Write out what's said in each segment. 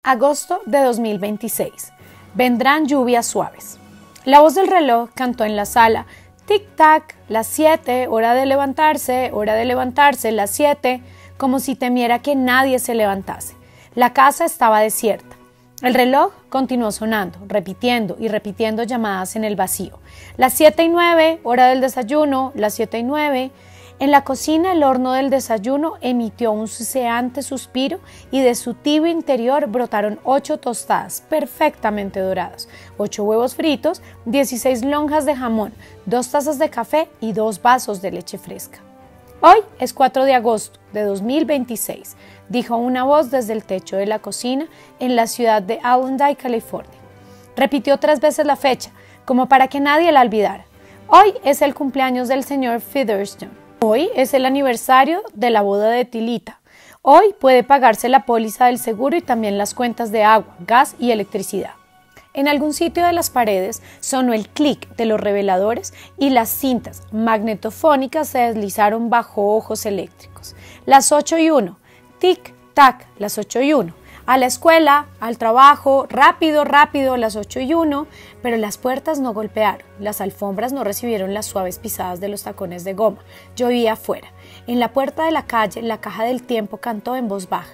Agosto de 2026. Vendrán lluvias suaves. La voz del reloj cantó en la sala. Tic-tac, las 7, hora de levantarse, las 7, como si temiera que nadie se levantase. La casa estaba desierta. El reloj continuó sonando, repitiendo y repitiendo llamadas en el vacío. Las 7:09, hora del desayuno, las 7:09. En la cocina el horno del desayuno emitió un suceante suspiro y de su tibio interior brotaron 8 tostadas perfectamente doradas, 8 huevos fritos, 16 lonjas de jamón, 2 tazas de café y 2 vasos de leche fresca. Hoy es 4 de agosto de 2026, dijo una voz desde el techo de la cocina en la ciudad de Allendale, California. Repitió 3 veces la fecha, como para que nadie la olvidara. Hoy es el cumpleaños del señor Featherstone. Hoy es el aniversario de la boda de Tilita. Hoy puede pagarse la póliza del seguro y también las cuentas de agua, gas y electricidad. En algún sitio de las paredes sonó el clic de los reveladores y las cintas magnetofónicas se deslizaron bajo ojos eléctricos. Las 8:01, tic-tac, las 8:01. A la escuela, al trabajo, rápido, rápido, las 8:01, pero las puertas no golpearon, las alfombras no recibieron las suaves pisadas de los tacones de goma. Llovía afuera. En la puerta de la calle, la caja del tiempo cantó en voz baja.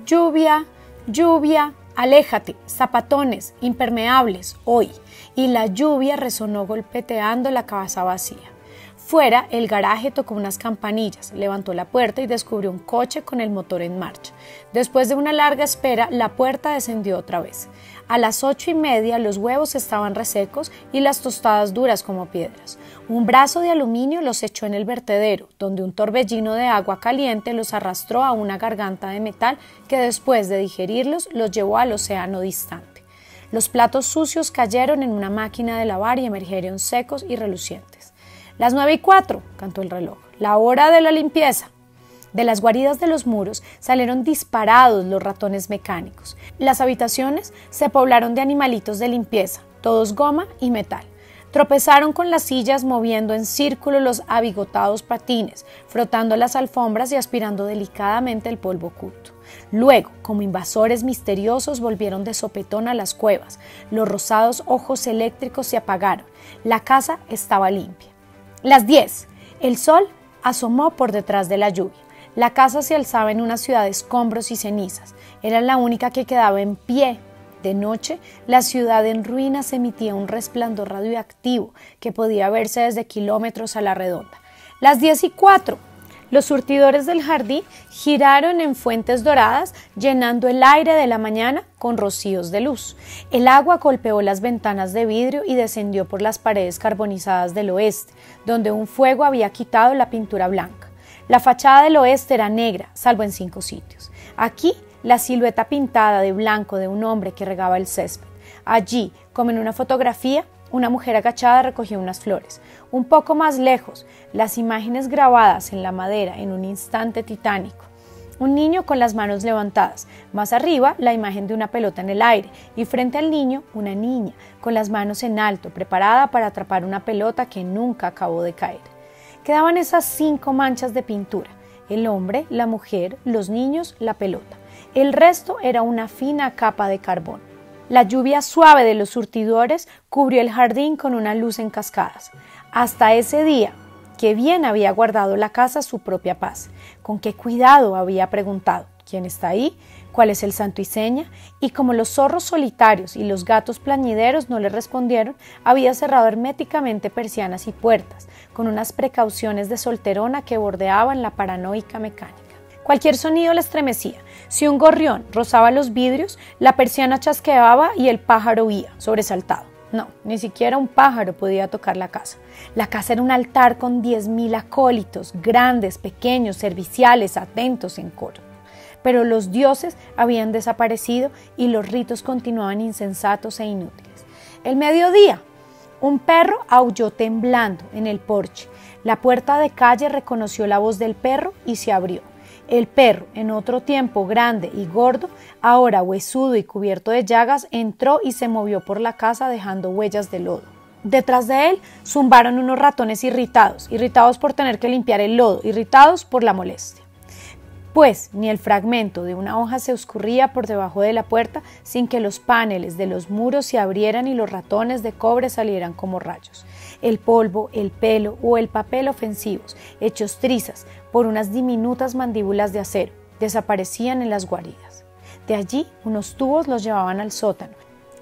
Lluvia, lluvia, aléjate, zapatones, impermeables, hoy. Y la lluvia resonó golpeteando la casa vacía. Fuera, el garaje tocó unas campanillas, levantó la puerta y descubrió un coche con el motor en marcha. Después de una larga espera, la puerta descendió otra vez. A las 8:30 los huevos estaban resecos y las tostadas duras como piedras. Un brazo de aluminio los echó en el vertedero, donde un torbellino de agua caliente los arrastró a una garganta de metal que después de digerirlos los llevó al océano distante. Los platos sucios cayeron en una máquina de lavar y emergieron secos y relucientes. Las 9:04, cantó el reloj, la hora de la limpieza. De las guaridas de los muros salieron disparados los ratones mecánicos. Las habitaciones se poblaron de animalitos de limpieza, todos goma y metal. Tropezaron con las sillas moviendo en círculo los abigotados patines, frotando las alfombras y aspirando delicadamente el polvo oculto. Luego, como invasores misteriosos, volvieron de sopetón a las cuevas. Los rosados ojos eléctricos se apagaron. La casa estaba limpia. Las 10. El sol asomó por detrás de la lluvia. La casa se alzaba en una ciudad de escombros y cenizas. Era la única que quedaba en pie. De noche, la ciudad en ruinas emitía un resplandor radioactivo que podía verse desde kilómetros a la redonda. Las 10:04. Los surtidores del jardín giraron en fuentes doradas, llenando el aire de la mañana con rocíos de luz. El agua golpeó las ventanas de vidrio y descendió por las paredes carbonizadas del oeste, donde un fuego había quitado la pintura blanca. La fachada del oeste era negra, salvo en 5 sitios. Aquí, la silueta pintada de blanco de un hombre que regaba el césped. Allí, como en una fotografía, una mujer agachada recogía unas flores. Un poco más lejos, las imágenes grabadas en la madera en un instante titánico. Un niño con las manos levantadas. Más arriba, la imagen de una pelota en el aire. Y frente al niño, una niña, con las manos en alto, preparada para atrapar una pelota que nunca acabó de caer. Quedaban esas 5 manchas de pintura. El hombre, la mujer, los niños, la pelota. El resto era una fina capa de carbón. La lluvia suave de los surtidores cubrió el jardín con una luz en cascadas. Hasta ese día, qué bien había guardado la casa su propia paz. Con qué cuidado había preguntado quién está ahí, cuál es el santo y seña, y como los zorros solitarios y los gatos plañideros no le respondieron, había cerrado herméticamente persianas y puertas, con unas precauciones de solterona que bordeaban la paranoica mecánica. Cualquier sonido le estremecía. Si un gorrión rozaba los vidrios, la persiana chasqueaba y el pájaro huía, sobresaltado. No, ni siquiera un pájaro podía tocar la casa. La casa era un altar con 10,000 acólitos, grandes, pequeños, serviciales, atentos en coro. Pero los dioses habían desaparecido y los ritos continuaban insensatos e inútiles. El mediodía, un perro aulló temblando en el porche. La puerta de calle reconoció la voz del perro y se abrió. El perro, en otro tiempo grande y gordo, ahora huesudo y cubierto de llagas, entró y se movió por la casa dejando huellas de lodo. Detrás de él zumbaron unos ratones irritados por tener que limpiar el lodo, irritados por la molestia. pues ni el fragmento de una hoja se escurría por debajo de la puerta sin que los paneles de los muros se abrieran y los ratones de cobre salieran como rayos. El polvo, el pelo o el papel ofensivos, hechos trizas por unas diminutas mandíbulas de acero, desaparecían en las guaridas. De allí unos tubos los llevaban al sótano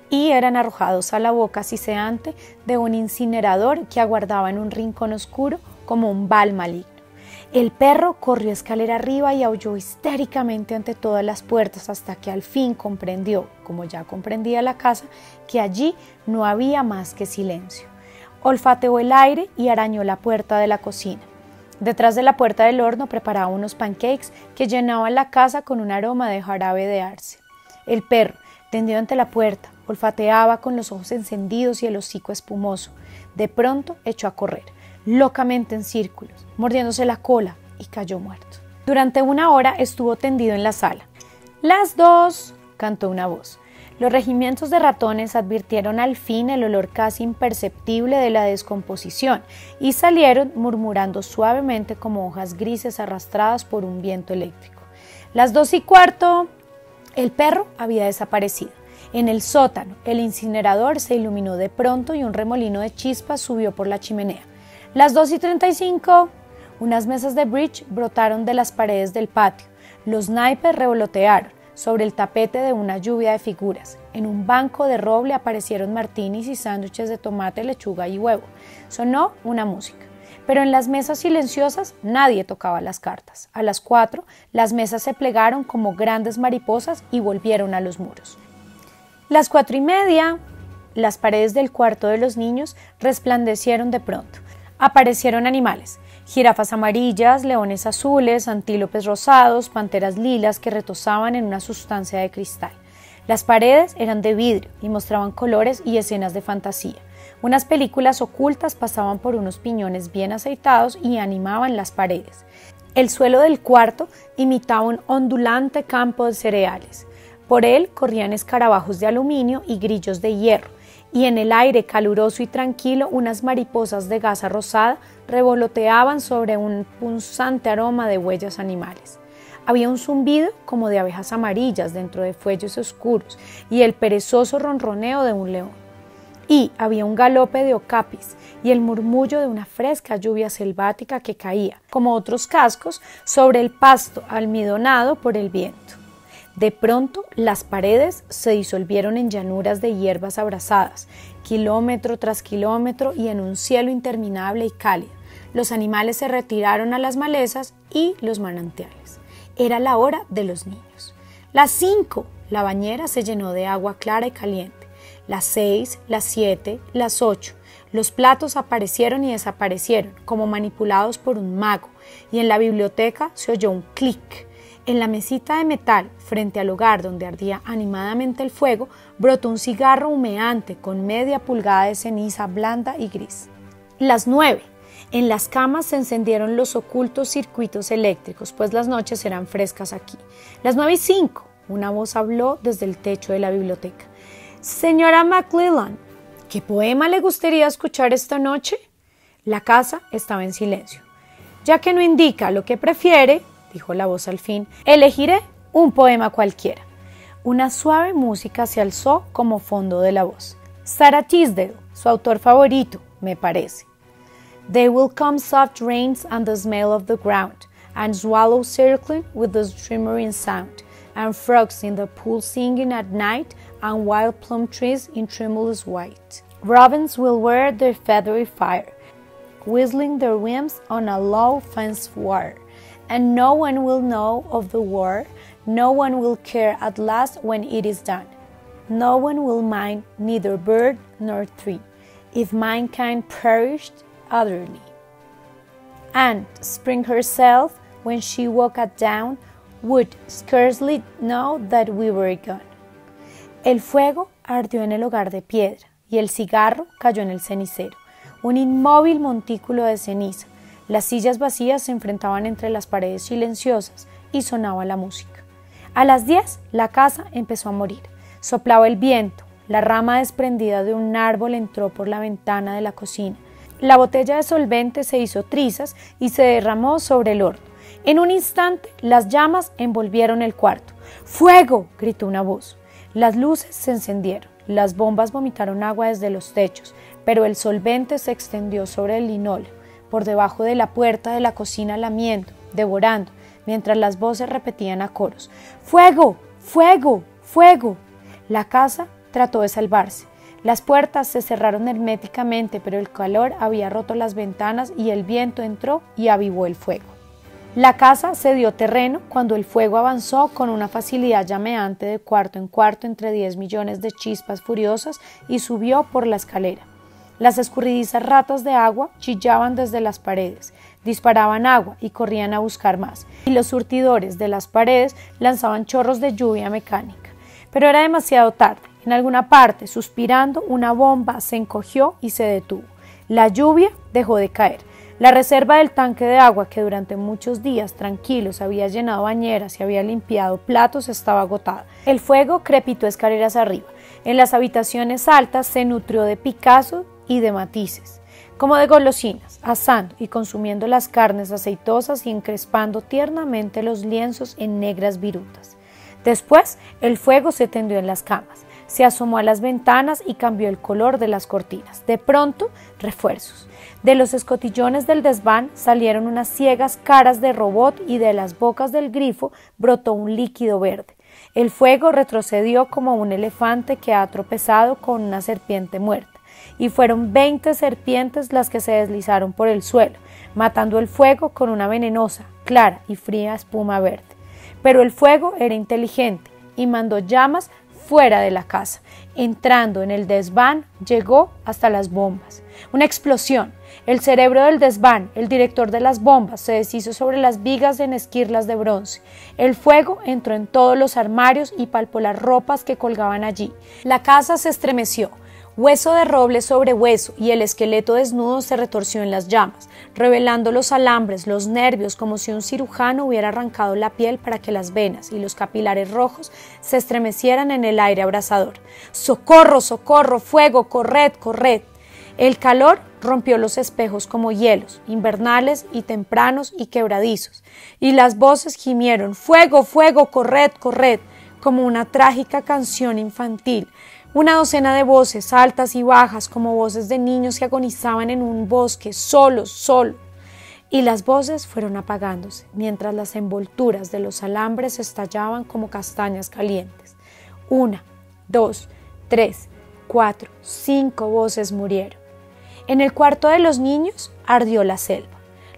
y eran arrojados a la boca siseante de un incinerador que aguardaba en un rincón oscuro como un bal maligno. El perro corrió escalera arriba y aulló histéricamente ante todas las puertas hasta que al fin comprendió, como ya comprendía la casa, que allí no había más que silencio. Olfateó el aire y arañó la puerta de la cocina. Detrás de la puerta del horno preparaba unos pancakes que llenaban la casa con un aroma de jarabe de arce. El perro, tendido ante la puerta, olfateaba con los ojos encendidos y el hocico espumoso. De pronto echó a correr, locamente en círculos, mordiéndose la cola, y cayó muerto. Durante 1 hora estuvo tendido en la sala. «Las 2», cantó una voz. Los regimientos de ratones advirtieron al fin el olor casi imperceptible de la descomposición y salieron murmurando suavemente como hojas grises arrastradas por un viento eléctrico. «Las 2:15». El perro había desaparecido. En el sótano, el incinerador se iluminó de pronto y un remolino de chispas subió por la chimenea. «Las 2:35». Unas mesas de bridge brotaron de las paredes del patio. Los naipes revolotearon sobre el tapete de una lluvia de figuras. En un banco de roble aparecieron martinis y sándwiches de tomate, lechuga y huevo. Sonó una música. Pero en las mesas silenciosas nadie tocaba las cartas. A las 4, las mesas se plegaron como grandes mariposas y volvieron a los muros. Las 4:30, las paredes del cuarto de los niños resplandecieron de pronto. Aparecieron animales. Jirafas amarillas, leones azules, antílopes rosados, panteras lilas que retozaban en una sustancia de cristal. Las paredes eran de vidrio y mostraban colores y escenas de fantasía. Unas películas ocultas pasaban por unos piñones bien aceitados y animaban las paredes. El suelo del cuarto imitaba un ondulante campo de cereales. Por él corrían escarabajos de aluminio y grillos de hierro, y en el aire caluroso y tranquilo unas mariposas de gasa rosada revoloteaban sobre un punzante aroma de huellas animales. Había un zumbido como de abejas amarillas dentro de fuelles oscuros y el perezoso ronroneo de un león. Y había un galope de ocapis y el murmullo de una fresca lluvia selvática que caía, como otros cascos, sobre el pasto almidonado por el viento. De pronto, las paredes se disolvieron en llanuras de hierbas abrasadas, kilómetro tras kilómetro y en un cielo interminable y cálido. Los animales se retiraron a las malezas y los manantiales. Era la hora de los niños. Las 5, la bañera se llenó de agua clara y caliente. Las 6, las 7, las 8. Los platos aparecieron y desaparecieron, como manipulados por un mago, y en la biblioteca se oyó un clic. En la mesita de metal, frente al hogar donde ardía animadamente el fuego, brotó un cigarro humeante con media pulgada de ceniza blanda y gris. Las 9. En las camas se encendieron los ocultos circuitos eléctricos, pues las noches eran frescas aquí. Las 9:05. Una voz habló desde el techo de la biblioteca. «Señora McClellan, ¿qué poema le gustaría escuchar esta noche?» La casa estaba en silencio. «Ya que no indica lo que prefiere», dijo la voz al fin, «elegiré un poema cualquiera». Una suave música se alzó como fondo de la voz. Sarah Tisdale, su autor favorito, me parece. «They will come soft rains and the smell of the ground, and swallows circling with the shimmering sound, and frogs in the pool singing at night, and wild plum trees in tremulous white. Robins will wear their feathery fire, whistling their whims on a low fenced wire. And no one will know of the war, no one will care at last when it is done. No one will mind neither bird nor tree, if mankind perished utterly. And spring herself, when she woke at dawn, would scarcely know that we were gone». El fuego ardió en el hogar de piedra y el cigarro cayó en el cenicero, un inmóvil montículo de ceniza. Las sillas vacías se enfrentaban entre las paredes silenciosas y sonaba la música. A las 10 la casa empezó a morir. Soplaba el viento, la rama desprendida de un árbol entró por la ventana de la cocina. La botella de solvente se hizo trizas y se derramó sobre el horno. En un instante, las llamas envolvieron el cuarto. ¡Fuego!, gritó una voz. Las luces se encendieron. Las bombas vomitaron agua desde los techos, pero el solvente se extendió sobre el linóleo, por debajo de la puerta de la cocina, lamiendo, devorando, mientras las voces repetían a coros: ¡Fuego! ¡Fuego! ¡Fuego! La casa trató de salvarse. Las puertas se cerraron herméticamente, pero el calor había roto las ventanas y el viento entró y avivó el fuego. La casa cedió terreno cuando el fuego avanzó con una facilidad llameante de cuarto en cuarto entre 10 millones de chispas furiosas y subió por la escalera. Las escurridizas ratas de agua chillaban desde las paredes, disparaban agua y corrían a buscar más, y los surtidores de las paredes lanzaban chorros de lluvia mecánica. Pero era demasiado tarde. En alguna parte, suspirando, una bomba se encogió y se detuvo. La lluvia dejó de caer. La reserva del tanque de agua, que durante muchos días tranquilos había llenado bañeras y había limpiado platos, estaba agotada. El fuego crepitó escaleras arriba. En las habitaciones altas se nutrió de Picasso y de Matisses, como de golosinas, asando y consumiendo las carnes aceitosas y encrespando tiernamente los lienzos en negras virutas. Después, el fuego se tendió en las camas, se asomó a las ventanas y cambió el color de las cortinas. De pronto, refuerzos. De los escotillones del desván salieron unas ciegas caras de robot y de las bocas del grifo brotó un líquido verde. El fuego retrocedió como un elefante que ha tropezado con una serpiente muerta, y fueron 20 serpientes las que se deslizaron por el suelo, matando el fuego con una venenosa, clara y fría espuma verde. Pero el fuego era inteligente y mandó llamas fuera de la casa. Entrando en el desván, llegó hasta las bombas. Una explosión. El cerebro del desván, el director de las bombas, se deshizo sobre las vigas en esquirlas de bronce. El fuego entró en todos los armarios y palpó las ropas que colgaban allí. La casa se estremeció. Hueso de roble sobre hueso, y el esqueleto desnudo se retorció en las llamas, revelando los alambres, los nervios, como si un cirujano hubiera arrancado la piel para que las venas y los capilares rojos se estremecieran en el aire abrasador. ¡Socorro, socorro, fuego, corred, corred! El calor rompió los espejos como hielos, invernales y tempranos y quebradizos, y las voces gimieron: ¡Fuego, fuego, corred, corred!, como una trágica canción infantil. Una docena de voces, altas y bajas, como voces de niños que agonizaban en un bosque, solos, solos. Y las voces fueron apagándose, mientras las envolturas de los alambres estallaban como castañas calientes. 1, 2, 3, 4, 5 voces murieron. En el cuarto de los niños ardió la selva.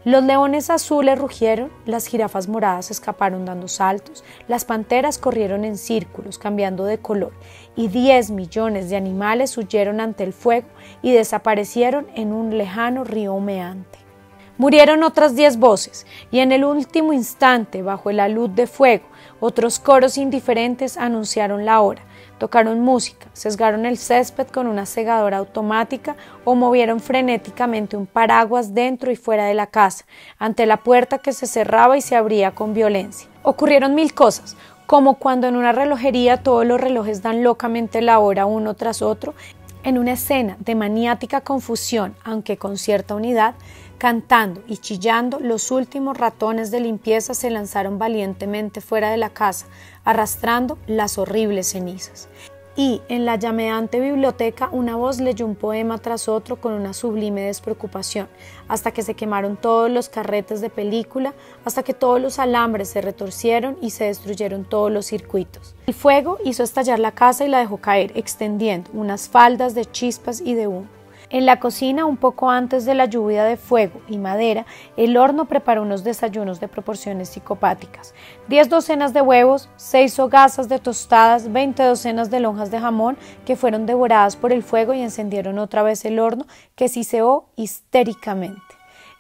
Los leones azules rugieron, las jirafas moradas escaparon dando saltos, las panteras corrieron en círculos, cambiando de color, y 10 millones de animales huyeron ante el fuego y desaparecieron en un lejano río humeante. Murieron otras 10 voces, y en el último instante, bajo el alud de fuego, otros coros indiferentes anunciaron la hora. Tocaron música, sesgaron el césped con una segadora automática o movieron frenéticamente un paraguas dentro y fuera de la casa, ante la puerta que se cerraba y se abría con violencia. Ocurrieron 1000 cosas, como cuando en una relojería todos los relojes dan locamente la hora uno tras otro, en una escena de maniática confusión, aunque con cierta unidad. Cantando y chillando, los últimos ratones de limpieza se lanzaron valientemente fuera de la casa, arrastrando las horribles cenizas. Y en la llameante biblioteca una voz leyó un poema tras otro con una sublime despreocupación, hasta que se quemaron todos los carretes de película, hasta que todos los alambres se retorcieron y se destruyeron todos los circuitos. El fuego hizo estallar la casa y la dejó caer, extendiendo unas faldas de chispas y de humo. En la cocina, un poco antes de la lluvia de fuego y madera, el horno preparó unos desayunos de proporciones psicopáticas. 10 docenas de huevos, 6 hogazas de tostadas, 20 docenas de lonjas de jamón que fueron devoradas por el fuego y encendieron otra vez el horno que siseó histéricamente.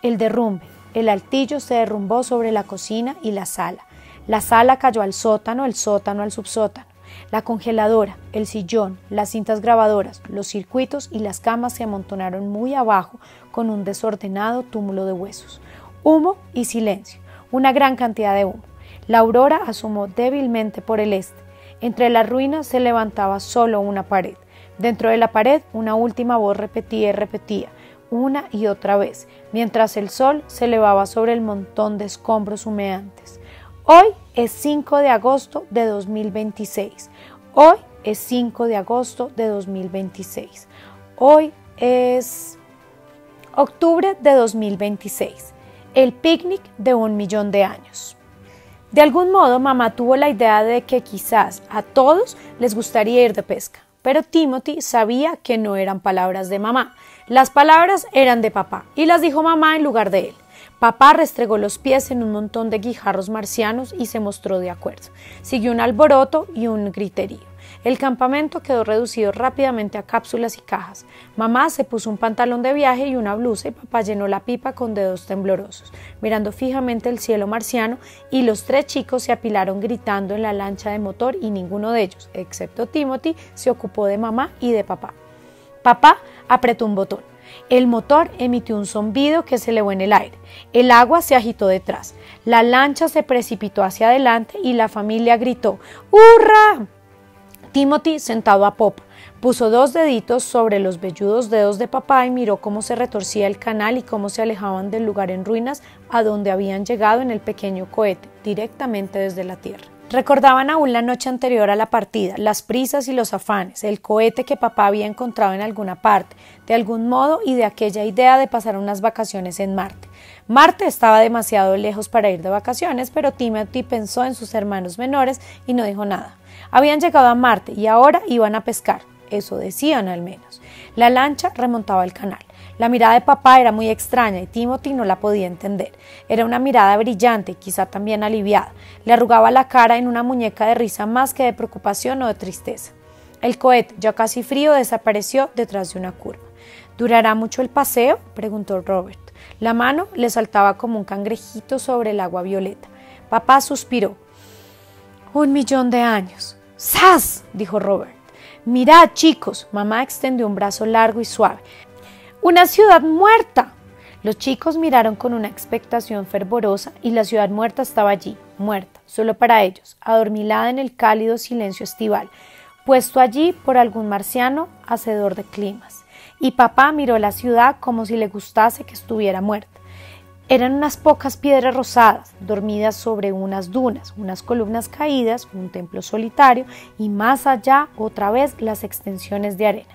El derrumbe, el altillo se derrumbó sobre la cocina y la sala. La sala cayó al sótano, el sótano al subsótano. La congeladora, el sillón, las cintas grabadoras, los circuitos y las camas se amontonaron muy abajo con un desordenado túmulo de huesos. Humo y silencio, una gran cantidad de humo. La aurora asomó débilmente por el este. Entre las ruinas se levantaba solo una pared. Dentro de la pared una última voz repetía y repetía: una y otra vez, mientras el sol se elevaba sobre el montón de escombros humeantes. Hoy es 5 de agosto de 2026. Hoy es 5 de agosto de 2026. Hoy es octubre de 2026. El picnic de 1.000.000 de años. De algún modo, mamá tuvo la idea de que quizás a todos les gustaría ir de pesca, pero Timothy sabía que no eran palabras de mamá. Las palabras eran de papá y las dijo mamá en lugar de él. Papá restregó los pies en un montón de guijarros marcianos y se mostró de acuerdo. Siguió un alboroto y un griterío. El campamento quedó reducido rápidamente a cápsulas y cajas. Mamá se puso un pantalón de viaje y una blusa y papá llenó la pipa con dedos temblorosos, mirando fijamente el cielo marciano, y los 3 chicos se apilaron gritando en la lancha de motor y ninguno de ellos, excepto Timothy, se ocupó de mamá y de papá. Papá apretó un botón. El motor emitió un zumbido que se elevó en el aire. El agua se agitó detrás. La lancha se precipitó hacia adelante y la familia gritó ¡hurra! Timothy, sentado a popa, puso 2 deditos sobre los velludos dedos de papá y miró cómo se retorcía el canal y cómo se alejaban del lugar en ruinas a donde habían llegado en el pequeño cohete, directamente desde la tierra. Recordaban aún la noche anterior a la partida, las prisas y los afanes, el cohete que papá había encontrado en alguna parte, de algún modo, y de aquella idea de pasar unas vacaciones en Marte. Marte estaba demasiado lejos para ir de vacaciones, pero Timothy pensó en sus hermanos menores y no dijo nada. Habían llegado a Marte y ahora iban a pescar, eso decían al menos. La lancha remontaba el canal. La mirada de papá era muy extraña y Timothy no la podía entender. Era una mirada brillante y quizá también aliviada. Le arrugaba la cara en una muñeca de risa más que de preocupación o de tristeza. El cohete, ya casi frío, desapareció detrás de una curva. ¿Durará mucho el paseo?, preguntó Robert. La mano le saltaba como un cangrejito sobre el agua violeta. Papá suspiró. 1.000.000 de años. ¡Sas!, dijo Robert. Mirad, chicos. Mamá extendió un brazo largo y suave. ¡Una ciudad muerta! Los chicos miraron con una expectación fervorosa y la ciudad muerta estaba allí, muerta, solo para ellos, adormilada en el cálido silencio estival, puesto allí por algún marciano hacedor de climas. Y papá miró la ciudad como si le gustase que estuviera muerta. Eran unas pocas piedras rosadas, dormidas sobre unas dunas, unas columnas caídas, un templo solitario y más allá otra vez las extensiones de arena.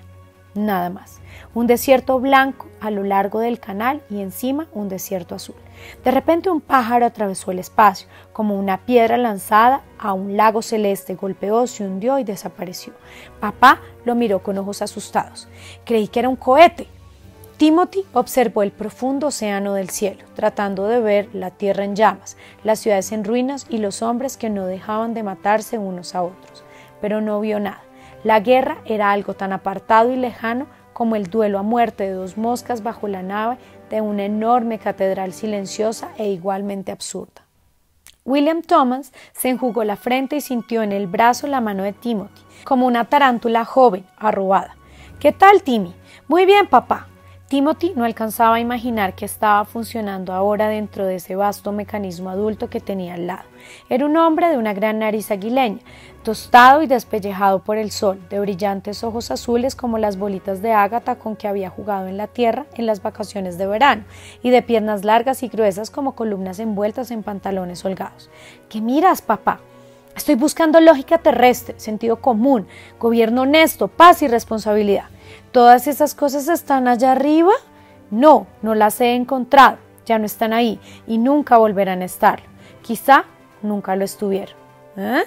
Nada más. Un desierto blanco a lo largo del canal y encima un desierto azul. De repente un pájaro atravesó el espacio, como una piedra lanzada a un lago celeste, golpeó, se hundió y desapareció. Papá lo miró con ojos asustados. Creí que era un cohete. Timothy observó el profundo océano del cielo, tratando de ver la tierra en llamas, las ciudades en ruinas y los hombres que no dejaban de matarse unos a otros. Pero no vio nada. La guerra era algo tan apartado y lejano como el duelo a muerte de 2 moscas bajo la nave de una enorme catedral silenciosa e igualmente absurda. William Thomas se enjugó la frente y sintió en el brazo la mano de Timothy, como una tarántula joven, arrugada. ¿Qué tal, Timmy? Muy bien, papá. Timothy no alcanzaba a imaginar que estaba funcionando ahora dentro de ese vasto mecanismo adulto que tenía al lado. Era un hombre de una gran nariz aguileña, tostado y despellejado por el sol, de brillantes ojos azules como las bolitas de ágata con que había jugado en la tierra en las vacaciones de verano, y de piernas largas y gruesas como columnas envueltas en pantalones holgados. ¿Qué miras, papá? Estoy buscando lógica terrestre, sentido común, gobierno honesto, paz y responsabilidad. ¿Todas esas cosas están allá arriba? No, no las he encontrado, ya no están ahí y nunca volverán a estarlo. Quizá nunca lo estuvieron. ¿Eh?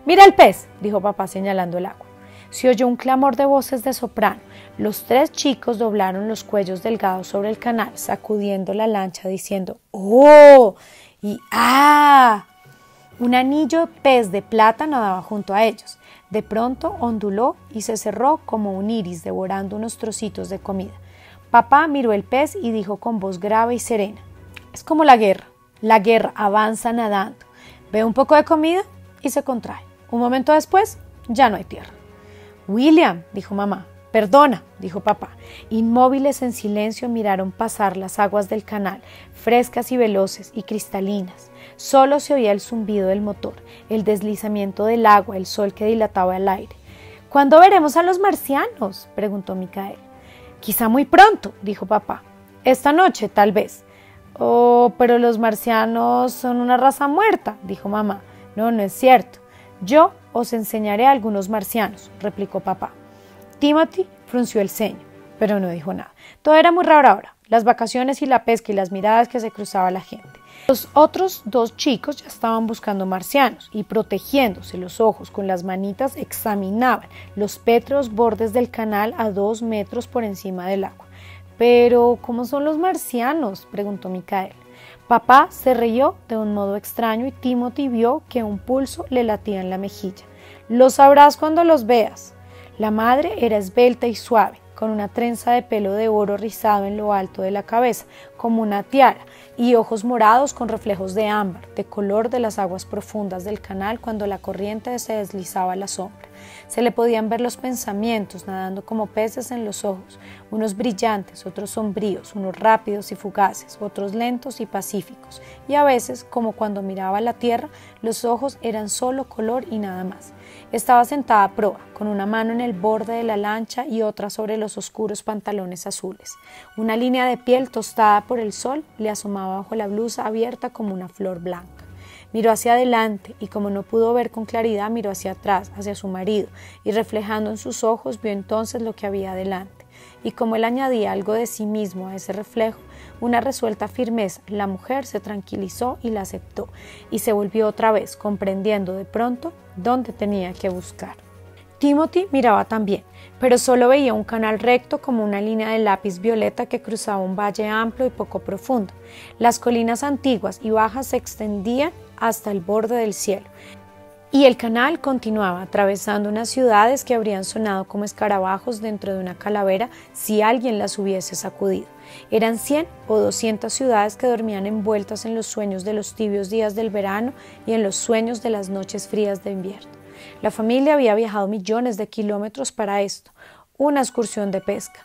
Mira el pez, dijo papá señalando el agua. Se oyó un clamor de voces de soprano. Los 3 chicos doblaron los cuellos delgados sobre el canal, sacudiendo la lancha diciendo ¡oh! y ¡ah! Un anillo pez de plata nadaba junto a ellos. De pronto onduló y se cerró como un iris devorando unos trocitos de comida. Papá miró el pez y dijo con voz grave y serena: es como la guerra avanza nadando, ve un poco de comida y se contrae. Un momento después ya no hay tierra. William, dijo mamá. Perdona, dijo papá. Inmóviles en silencio miraron pasar las aguas del canal, frescas y veloces y cristalinas. Solo se oía el zumbido del motor, el deslizamiento del agua, el sol que dilataba el aire. ¿Cuándo veremos a los marcianos?, preguntó Micael. Quizá muy pronto, dijo papá. Esta noche, tal vez. Oh, pero los marcianos son una raza muerta, dijo mamá. No, no es cierto. Yo os enseñaré a algunos marcianos, replicó papá. Timothy frunció el ceño, pero no dijo nada. Todo era muy raro ahora, las vacaciones y la pesca y las miradas que se cruzaba la gente. Los otros dos chicos ya estaban buscando marcianos y protegiéndose los ojos con las manitas examinaban los pétreos bordes del canal a 2 metros por encima del agua. «¿Pero cómo son los marcianos?», preguntó Michael. Papá se rió de un modo extraño y Timothy vio que un pulso le latía en la mejilla. «Los sabrás cuando los veas». La madre era esbelta y suave, con una trenza de pelo de oro rizado en lo alto de la cabeza, como una tiara, y ojos morados con reflejos de ámbar, de color de las aguas profundas del canal cuando la corriente se deslizaba a la sombra. Se le podían ver los pensamientos nadando como peces en los ojos, unos brillantes, otros sombríos, unos rápidos y fugaces, otros lentos y pacíficos, y a veces, como cuando miraba la tierra, los ojos eran solo color y nada más. Estaba sentada a proa, con una mano en el borde de la lancha y otra sobre los oscuros pantalones azules. Una línea de piel tostada por el sol le asomaba bajo la blusa abierta como una flor blanca. Miró hacia adelante y como no pudo ver con claridad, miró hacia atrás, hacia su marido, y reflejando en sus ojos vio entonces lo que había delante. Y como él añadía algo de sí mismo a ese reflejo, una resuelta firmeza, la mujer se tranquilizó y la aceptó, y se volvió otra vez, comprendiendo de pronto dónde tenía que buscar. Timothy miraba también, pero solo veía un canal recto como una línea de lápiz violeta que cruzaba un valle amplio y poco profundo. Las colinas antiguas y bajas se extendían hasta el borde del cielo, y el canal continuaba atravesando unas ciudades que habrían sonado como escarabajos dentro de una calavera si alguien las hubiese sacudido. Eran 100 o 200 ciudades que dormían envueltas en los sueños de los tibios días del verano y en los sueños de las noches frías de invierno. La familia había viajado millones de kilómetros para esto, una excursión de pesca,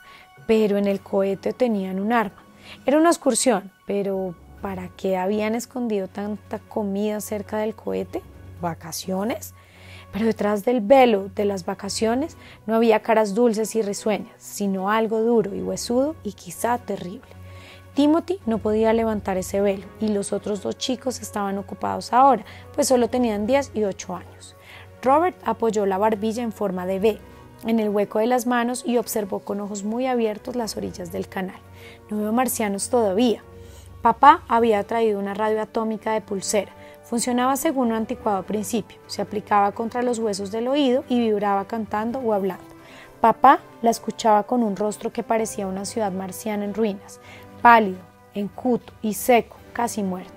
pero en el cohete tenían un arma. Era una excursión, pero ¿para qué habían escondido tanta comida cerca del cohete? ¿Vacaciones? Pero detrás del velo de las vacaciones no había caras dulces y risueñas, sino algo duro y huesudo y quizá terrible. Timothy no podía levantar ese velo y los otros dos chicos estaban ocupados ahora, pues solo tenían 10 y 8 años. Robert apoyó la barbilla en forma de V en el hueco de las manos y observó con ojos muy abiertos las orillas del canal. No veo marcianos todavía. Papá había traído una radio atómica de pulsera. Funcionaba según un anticuado principio. Se aplicaba contra los huesos del oído y vibraba cantando o hablando. Papá la escuchaba con un rostro que parecía una ciudad marciana en ruinas, pálido, encuto y seco, casi muerto.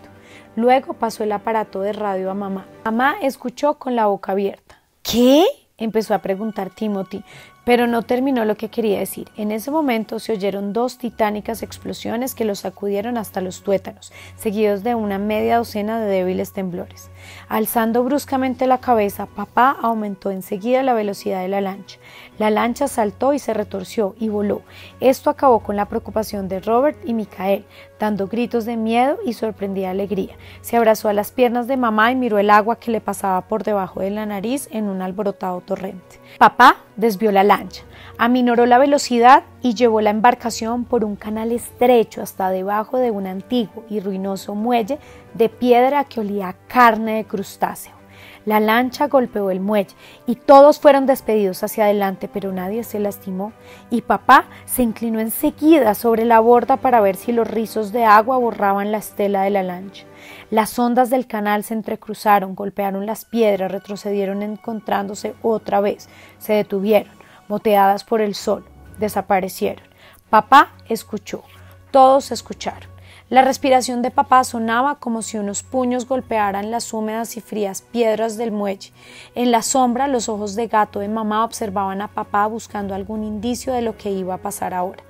Luego pasó el aparato de radio a mamá. Mamá escuchó con la boca abierta. ¿Qué?, empezó a preguntar Timothy, pero no terminó lo que quería decir. En ese momento se oyeron 2 titánicas explosiones que los sacudieron hasta los tuétanos, seguidos de una media docena de débiles temblores. Alzando bruscamente la cabeza, papá aumentó enseguida la velocidad de la lancha. La lancha saltó y se retorció y voló. Esto acabó con la preocupación de Robert y Michael, dando gritos de miedo y sorprendida alegría. Se abrazó a las piernas de mamá y miró el agua que le pasaba por debajo de la nariz en un alborotado torrente. Papá desvió la lancha, aminoró la velocidad y llevó la embarcación por un canal estrecho hasta debajo de un antiguo y ruinoso muelle de piedra que olía a carne de crustáceo. La lancha golpeó el muelle y todos fueron despedidos hacia adelante, pero nadie se lastimó, y papá se inclinó enseguida sobre la borda para ver si los rizos de agua borraban la estela de la lancha. Las ondas del canal se entrecruzaron, golpearon las piedras, retrocedieron encontrándose otra vez, se detuvieron, moteadas por el sol, desaparecieron. Papá escuchó, todos escucharon. La respiración de papá sonaba como si unos puños golpearan las húmedas y frías piedras del muelle. En la sombra, los ojos de gato de mamá observaban a papá buscando algún indicio de lo que iba a pasar ahora.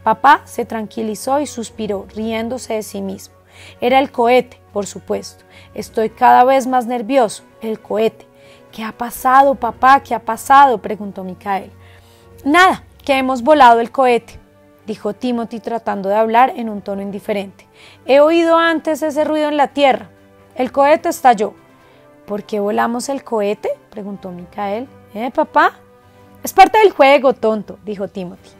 Papá se tranquilizó y suspiró, riéndose de sí mismo. Era el cohete, por supuesto. Estoy cada vez más nervioso. El cohete. ¿Qué ha pasado, papá? ¿Qué ha pasado?, preguntó Michael. Nada, que hemos volado el cohete, dijo Timothy tratando de hablar en un tono indiferente. He oído antes ese ruido en la tierra. El cohete estalló. ¿Por qué volamos el cohete?, preguntó Michael. Papá? Es parte del juego, tonto, dijo Timothy.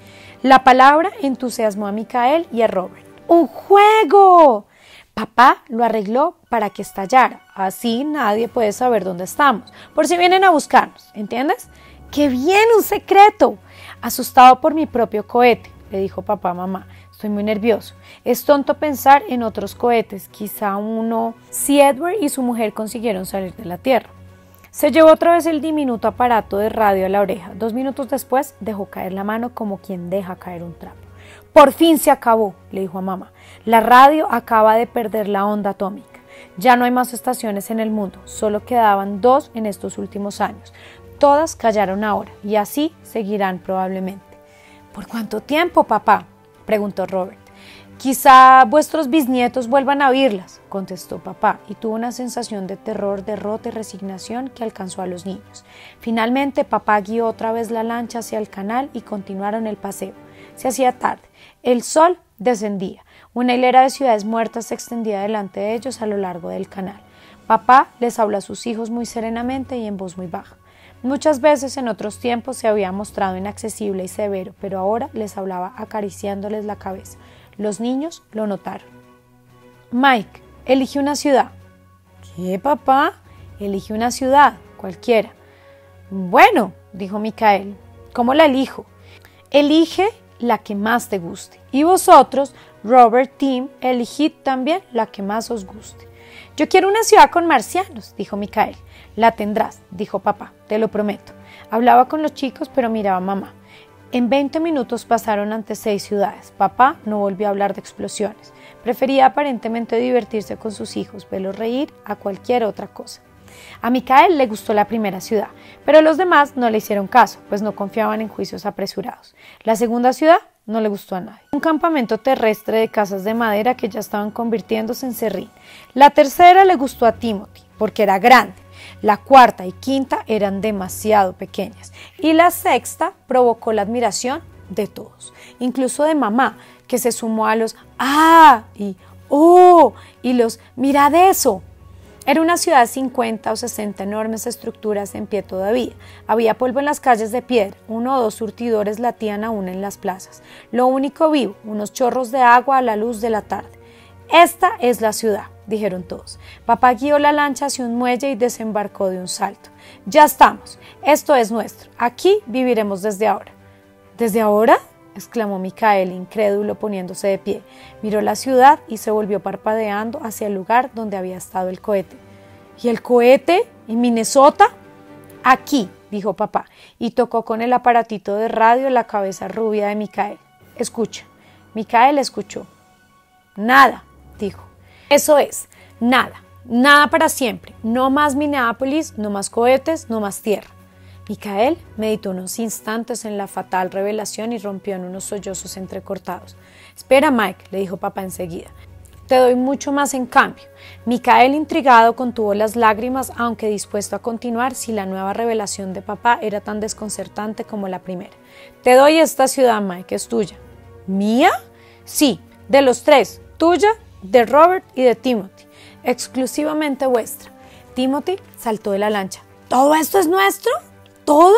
La palabra entusiasmó a Michael y a Robert. ¡Un juego! Papá lo arregló para que estallara. Así nadie puede saber dónde estamos, por si vienen a buscarnos, ¿entiendes? ¡Qué bien, un secreto! Asustado por mi propio cohete, le dijo papá a mamá. Estoy muy nervioso. Es tonto pensar en otros cohetes, quizá uno. Si Edward y su mujer consiguieron salir de la Tierra. Se llevó otra vez el diminuto aparato de radio a la oreja. 2 minutos después dejó caer la mano como quien deja caer un trapo. Por fin se acabó, le dijo a mamá. La radio acaba de perder la onda atómica. Ya no hay más estaciones en el mundo, solo quedaban 2 en estos últimos años. Todas callaron ahora y así seguirán probablemente. ¿Por cuánto tiempo, papá?, preguntó Robert. Quizá vuestros bisnietos vuelvan a oírlas, contestó papá, y tuvo una sensación de terror, derrota y resignación que alcanzó a los niños. Finalmente, papá guió otra vez la lancha hacia el canal y continuaron el paseo. Se hacía tarde. El sol descendía. Una hilera de ciudades muertas se extendía delante de ellos a lo largo del canal. Papá les habló a sus hijos muy serenamente y en voz muy baja. Muchas veces en otros tiempos se había mostrado inaccesible y severo, pero ahora les hablaba acariciándoles la cabeza. Los niños lo notaron. Mike, elige una ciudad. ¿Qué, papá? Elige una ciudad, cualquiera. Bueno, dijo Michael, ¿cómo la elijo? Elige la que más te guste. Y vosotros, Robert, Tim, elegid también la que más os guste. Yo quiero una ciudad con marcianos, dijo Michael. La tendrás, dijo papá, te lo prometo. Hablaba con los chicos, pero miraba a mamá. En 20 minutos pasaron ante 6 ciudades. Papá no volvió a hablar de explosiones. Prefería aparentemente divertirse con sus hijos, verlos reír a cualquier otra cosa. A Michael le gustó la primera ciudad, pero los demás no le hicieron caso, pues no confiaban en juicios apresurados. La segunda ciudad no le gustó a nadie. Un campamento terrestre de casas de madera que ya estaban convirtiéndose en serrín. La tercera le gustó a Timothy, porque era grande. La cuarta y quinta eran demasiado pequeñas. Y la sexta provocó la admiración de todos, incluso de mamá, que se sumó a los ¡ah! Y ¡oh! Y los ¡mirad eso! Era una ciudad de 50 o 60 enormes estructuras en pie todavía. Había polvo en las calles de piedra, 1 o 2 surtidores latían aún en las plazas. Lo único vivo, unos chorros de agua a la luz de la tarde. Esta es la ciudad, dijeron todos. Papá guió la lancha hacia un muelle y desembarcó de un salto. Ya estamos, esto es nuestro, aquí viviremos desde ahora. ¿Desde ahora?, exclamó Michael, incrédulo, poniéndose de pie. Miró la ciudad y se volvió parpadeando hacia el lugar donde había estado el cohete. ¿Y el cohete? ¿En Minnesota? Aquí, dijo papá, y tocó con el aparatito de radio la cabeza rubia de Michael. Escucha. Michael escuchó. Nada, dijo. Eso es, nada. Nada para siempre. No más Minneapolis, no más cohetes, no más tierra. Michael meditó unos instantes en la fatal revelación y rompió en unos sollozos entrecortados. Espera, Mike, le dijo papá enseguida. Te doy mucho más en cambio. Michael, intrigado, contuvo las lágrimas, aunque dispuesto a continuar si la nueva revelación de papá era tan desconcertante como la primera. Te doy esta ciudad, Mike, es tuya. ¿Mía? Sí, de los 3, tuya, de Robert y de Timothy, exclusivamente vuestra. Timothy saltó de la lancha. ¿Todo esto es nuestro? ¿Todo?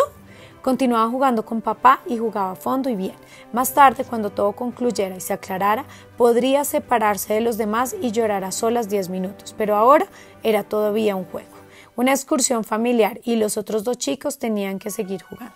Continuaba jugando con papá y jugaba a fondo y bien. Más tarde, cuando todo concluyera y se aclarara, podría separarse de los demás y llorar a solas 10 minutos, pero ahora era todavía un juego, una excursión familiar y los otros 2 chicos tenían que seguir jugando.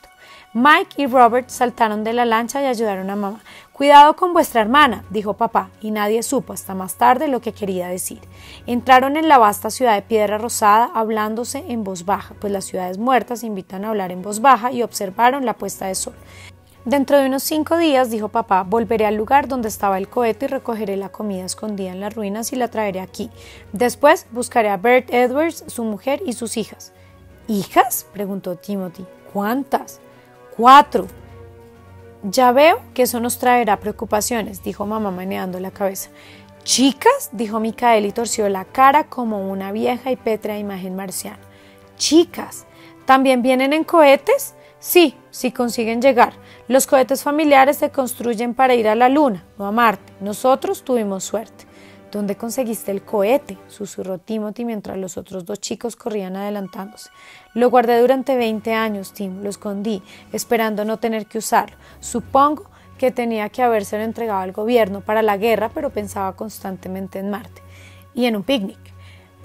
Mike y Robert saltaron de la lancha y ayudaron a mamá. «Cuidado con vuestra hermana», dijo papá, y nadie supo hasta más tarde lo que quería decir. Entraron en la vasta ciudad de piedra rosada hablándose en voz baja, pues las ciudades muertas invitan a hablar en voz baja, y observaron la puesta de sol. Dentro de unos 5 días, dijo papá, volveré al lugar donde estaba el cohete y recogeré la comida escondida en las ruinas y la traeré aquí. Después buscaré a Bert Edwards, su mujer y sus hijas. ¿Hijas?, preguntó Timothy. ¿Cuántas? 4. Ya veo que eso nos traerá preocupaciones, dijo mamá meneando la cabeza. ¿Chicas?, dijo Michael y torció la cara como una vieja y pétrea imagen marciana. ¿Chicas? ¿También vienen en cohetes? Sí, si consiguen llegar. Los cohetes familiares se construyen para ir a la luna, no a Marte. Nosotros tuvimos suerte. ¿Dónde conseguiste el cohete?, susurró Timothy mientras los otros 2 chicos corrían adelantándose. Lo guardé durante 20 años, Tim, lo escondí, esperando no tener que usarlo. Supongo que tenía que habérselo entregado al gobierno para la guerra, pero pensaba constantemente en Marte y en un picnic.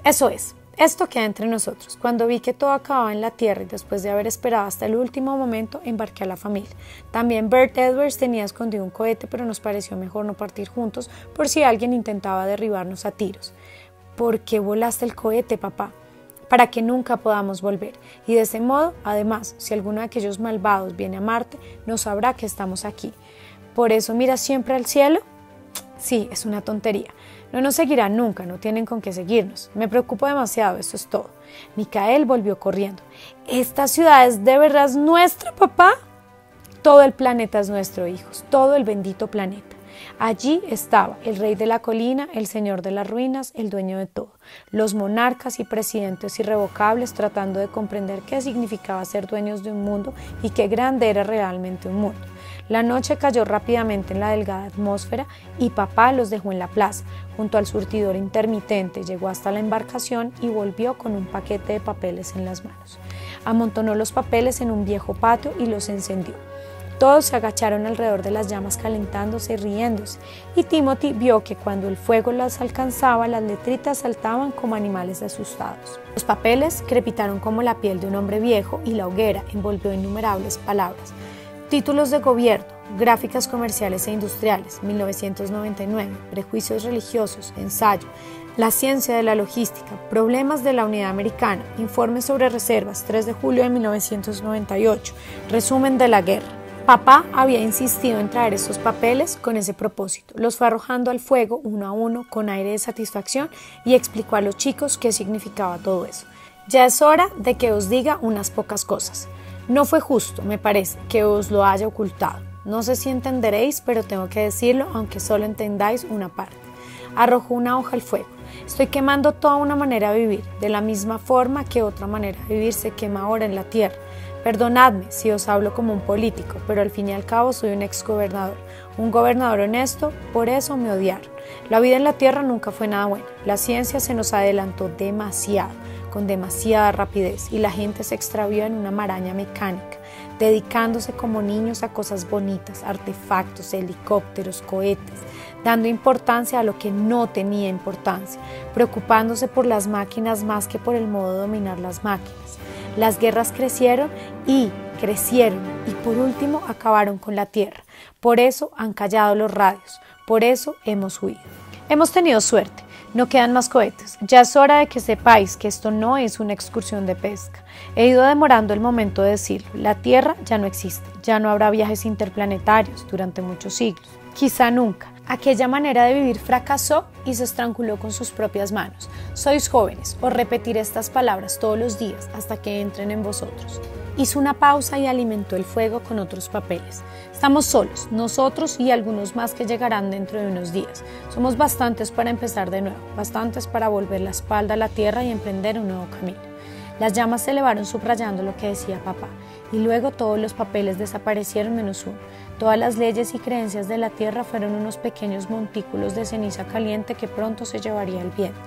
Eso es, esto queda entre nosotros. Cuando vi que todo acababa en la Tierra y después de haber esperado hasta el último momento, embarqué a la familia. También Bert Edwards tenía escondido un cohete, pero nos pareció mejor no partir juntos por si alguien intentaba derribarnos a tiros. ¿Por qué volaste el cohete, papá? Para que nunca podamos volver. Y de ese modo, además, si alguno de aquellos malvados viene a Marte, no sabrá que estamos aquí. ¿Por eso miras siempre al cielo? Sí, es una tontería. No nos seguirán nunca, no tienen con qué seguirnos. Me preocupo demasiado, eso es todo. Micael volvió corriendo. ¿Esta ciudad es de verdad nuestra, papá? Todo el planeta es nuestro, hijos, todo el bendito planeta. Allí estaba el rey de la colina, el señor de las ruinas, el dueño de todo. Los monarcas y presidentes irrevocables tratando de comprender qué significaba ser dueños de un mundo y qué grande era realmente un mundo. La noche cayó rápidamente en la delgada atmósfera y papá los dejó en la plaza, junto al surtidor intermitente, llegó hasta la embarcación y volvió con un paquete de papeles en las manos. Amontonó los papeles en un viejo patio y los encendió. Todos se agacharon alrededor de las llamas calentándose y riéndose, y Timothy vio que cuando el fuego las alcanzaba, las letritas saltaban como animales asustados. Los papeles crepitaron como la piel de un hombre viejo y la hoguera envolvió innumerables palabras. Títulos de gobierno, gráficas comerciales e industriales, 1999, prejuicios religiosos, ensayo, la ciencia de la logística, problemas de la unidad americana, informe sobre reservas, 3 de julio de 1998, resumen de la guerra. Papá había insistido en traer estos papeles con ese propósito. Los fue arrojando al fuego uno a uno con aire de satisfacción y explicó a los chicos qué significaba todo eso. Ya es hora de que os diga unas pocas cosas. No fue justo, me parece, que os lo haya ocultado. No sé si entenderéis, pero tengo que decirlo, aunque solo entendáis una parte. Arrojó una hoja al fuego. Estoy quemando toda una manera de vivir, de la misma forma que otra manera de vivir se quema ahora en la tierra. Perdonadme si os hablo como un político, pero al fin y al cabo soy un exgobernador, un gobernador honesto, por eso me odiaron. La vida en la tierra nunca fue nada buena. La ciencia se nos adelantó demasiado, con demasiada rapidez, y la gente se extravió en una maraña mecánica, dedicándose como niños a cosas bonitas, artefactos, helicópteros, cohetes, dando importancia a lo que no tenía importancia, preocupándose por las máquinas más que por el modo de dominar las máquinas. Las guerras crecieron y por último acabaron con la tierra. Por eso han callado los radios, por eso hemos huido. Hemos tenido suerte, no quedan más cohetes. Ya es hora de que sepáis que esto no es una excursión de pesca. He ido demorando el momento de decirlo. La Tierra ya no existe, ya no habrá viajes interplanetarios durante muchos siglos, quizá nunca. Aquella manera de vivir fracasó y se estranguló con sus propias manos. Sois jóvenes, os repetiré estas palabras todos los días hasta que entren en vosotros. Hizo una pausa y alimentó el fuego con otros papeles. Estamos solos, nosotros y algunos más que llegarán dentro de unos días. Somos bastantes para empezar de nuevo, bastantes para volver la espalda a la tierra y emprender un nuevo camino. Las llamas se elevaron subrayando lo que decía papá, y luego todos los papeles desaparecieron menos uno. Todas las leyes y creencias de la tierra fueron unos pequeños montículos de ceniza caliente que pronto se llevaría el viento.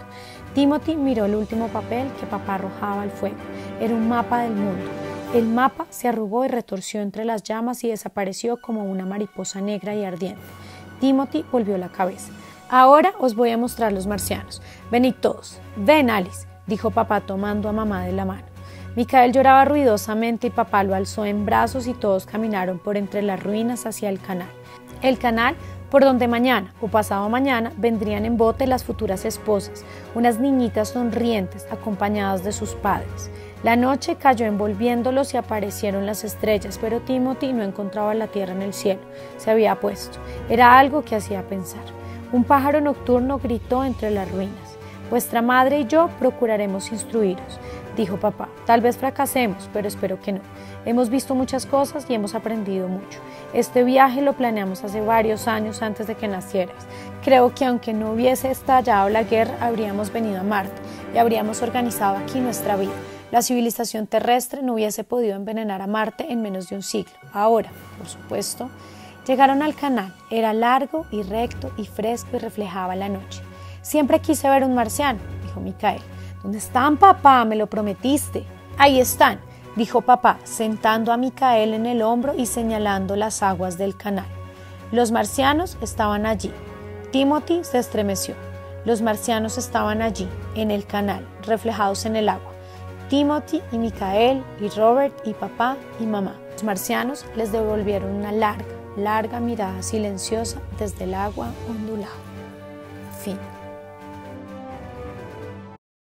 Timothy miró el último papel que papá arrojaba al fuego. Era un mapa del mundo. El mapa se arrugó y retorció entre las llamas y desapareció como una mariposa negra y ardiente. Timothy volvió la cabeza. Ahora os voy a mostrar los marcianos. Venid todos. Ven, Alice, dijo papá tomando a mamá de la mano. Micael lloraba ruidosamente y papá lo alzó en brazos y todos caminaron por entre las ruinas hacia el canal. El canal por donde mañana o pasado mañana vendrían en bote las futuras esposas, unas niñitas sonrientes acompañadas de sus padres. La noche cayó envolviéndolos y aparecieron las estrellas, pero Timothy no encontraba la tierra en el cielo. Se había puesto. Era algo que hacía pensar. Un pájaro nocturno gritó entre las ruinas. Vuestra madre y yo procuraremos instruiros, dijo papá. Tal vez fracasemos, pero espero que no. Hemos visto muchas cosas y hemos aprendido mucho. Este viaje lo planeamos hace varios años antes de que nacierais. Creo que aunque no hubiese estallado la guerra, habríamos venido a Marte y habríamos organizado aquí nuestra vida. La civilización terrestre no hubiese podido envenenar a Marte en menos de un siglo. Ahora, por supuesto, llegaron al canal. Era largo y recto y fresco y reflejaba la noche. Siempre quise ver un marciano, dijo Micael. ¿Dónde están, papá? Me lo prometiste. Ahí están, dijo papá, sentando a Micael en el hombro y señalando las aguas del canal. Los marcianos estaban allí. Timothy se estremeció. Los marcianos estaban allí, en el canal, reflejados en el agua. Timothy y Michael y Robert y papá y mamá. Los marcianos les devolvieron una larga mirada silenciosa desde el agua ondulada. Fin.